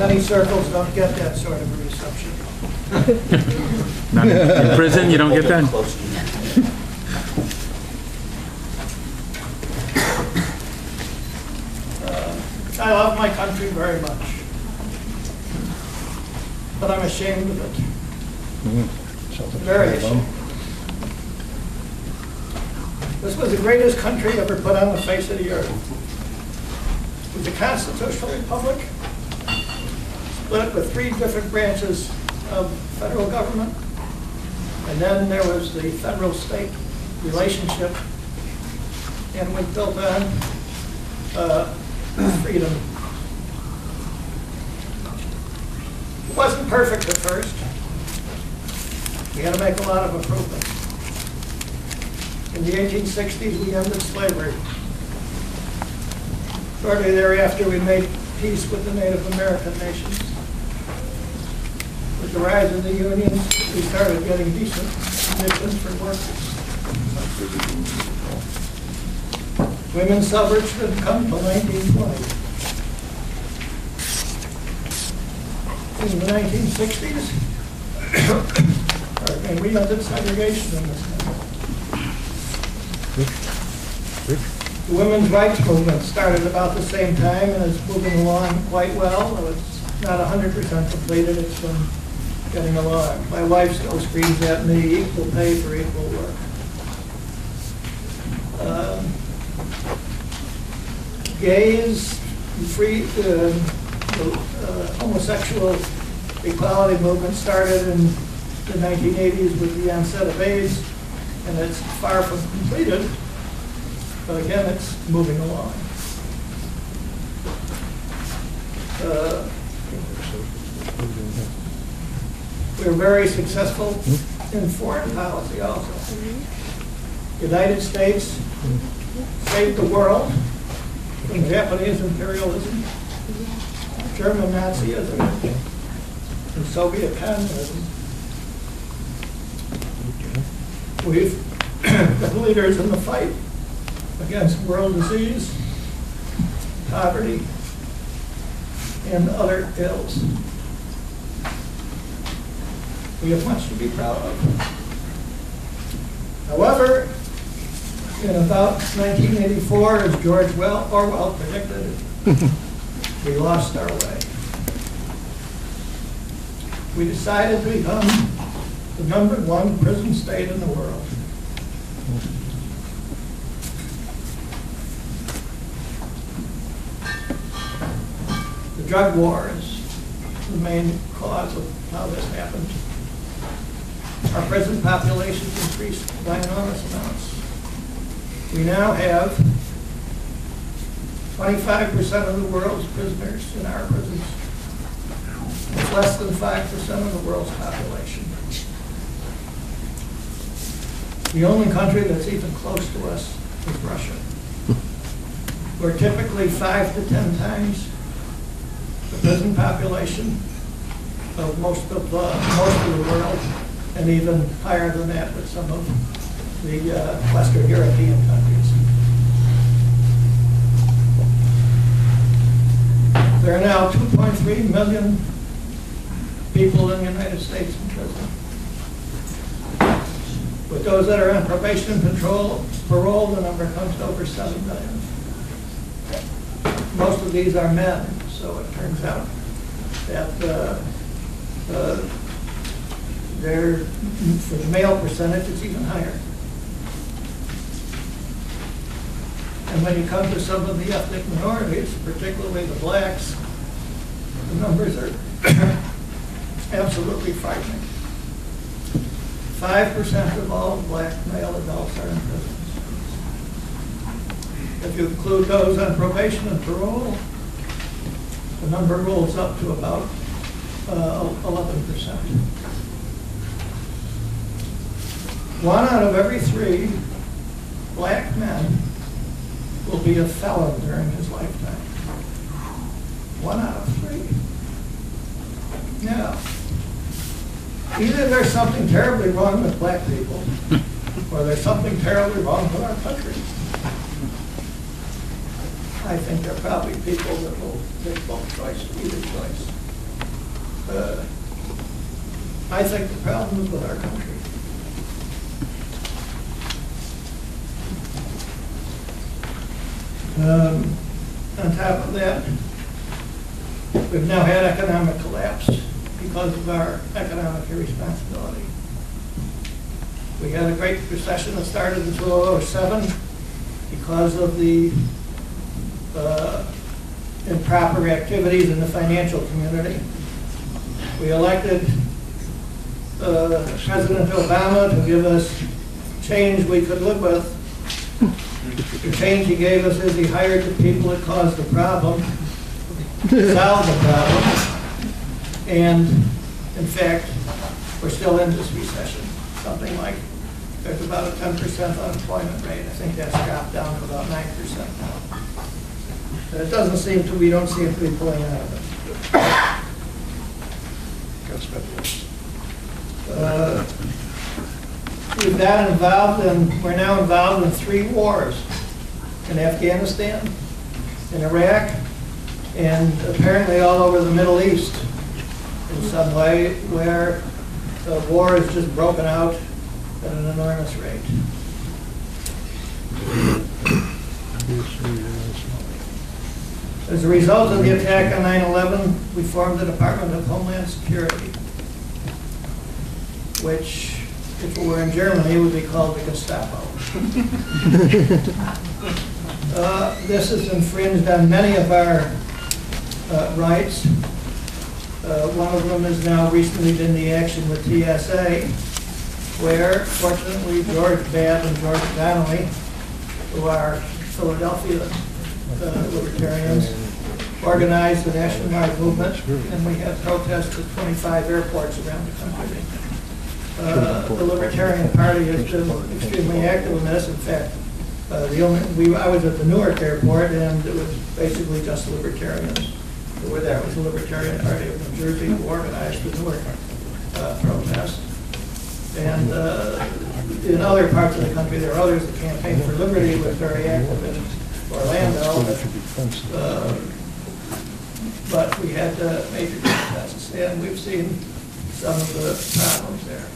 Many circles don't get that sort of a reception. Not in prison, you don't get that? I love my country very much, but I'm ashamed of it. Very ashamed. This was the greatest country ever put on the face of the earth. It was a constitutional republic, split with 3 different branches of federal government, and then there was the federal-state relationship, and was built on freedom. It wasn't perfect at first. We had to make a lot of improvements. In the 1860s, we ended slavery. Shortly thereafter, we made peace with the Native American nations. With the rise of the unions, we started getting decent conditions for workers. Women's suffrage didn't come until 1920. In the 1960s, we ended segregation in this country. The women's rights movement started about the same time and is moving along quite well. It's not 100% completed, it's been getting along. My wife still screams at me, equal pay for equal work. Gays, homosexual equality movement started in the 1980s with the onset of AIDS, and it's far from completed, but again, it's moving along. We're very successful in foreign policy also. The United States saved the world from Japanese imperialism, German Nazism, and Soviet communism. We've been leaders in the fight against world disease, poverty, and other ills. We have much to be proud of. However, in about 1984, as George Orwell predicted, we lost our way. We decided to become the #1 prison state in the world. The drug war is the main cause of how this happened. Our prison populations increased by enormous amounts. We now have 25% of the world's prisoners in our prisons. It's less than 5% of the world's population. The only country that's even close to us is Russia. We're typically 5 to 10 times the prison population of most of the world, and even higher than that with some of the Western European countries. There are now 2.3 million people in the United States in prison. With those that are on probation and parole, the number comes to over 7 million. Most of these are men, so it turns out that for the male percentage, it's even higher. And when you come to some of the ethnic minorities, particularly the blacks, the numbers are absolutely frightening. 5% of all black male adults are in prison. If you include those on probation and parole, the number rolls up to about 11%. 1 out of every 3 black men will be a felon during his lifetime. 1 out of 3. Yeah. Either there's something terribly wrong with black people, or there's something terribly wrong with our country. I think there are probably people that will make both choices, either choice. I think the problem is with our country. On top of that, we've now had economic collapse because of our economic irresponsibility. We had a great recession that started in 2007 because of the improper activities in the financial community. We elected President Obama to give us change we could live with. The change he gave us is he hired the people that caused the problem, solved the problem, and in fact, we're still in this recession. Something like, there's about a 10% unemployment rate. I think that's dropped down to about 9% now. And it doesn't seem to, we don't seem to be pulling out of it. We've got involved in, we're now involved in 3 wars. In Afghanistan, in Iraq, and apparently all over the Middle East in some way, where the war has just broken out at an enormous rate. As a result of the attack on 9/11, we formed the Department of Homeland Security, which, if it were in Germany, would be called the Gestapo. This has infringed on many of our rights. One of them has now recently been the action with TSA, where, fortunately, George Babb and George Donnelly, who are Philadelphia Libertarians, organized the nationwide movement, and we had protests at 25 airports around the country. The Libertarian Party has been extremely active in this. In fact, I was at the Newark airport, and it was basically just Libertarians who were there. It was the Libertarian Party of New Jersey who organized the Newark protest. And in other parts of the country, there are others. The Campaign for Liberty was very active in Orlando. But we had major protests, and we've seen some of the problems there.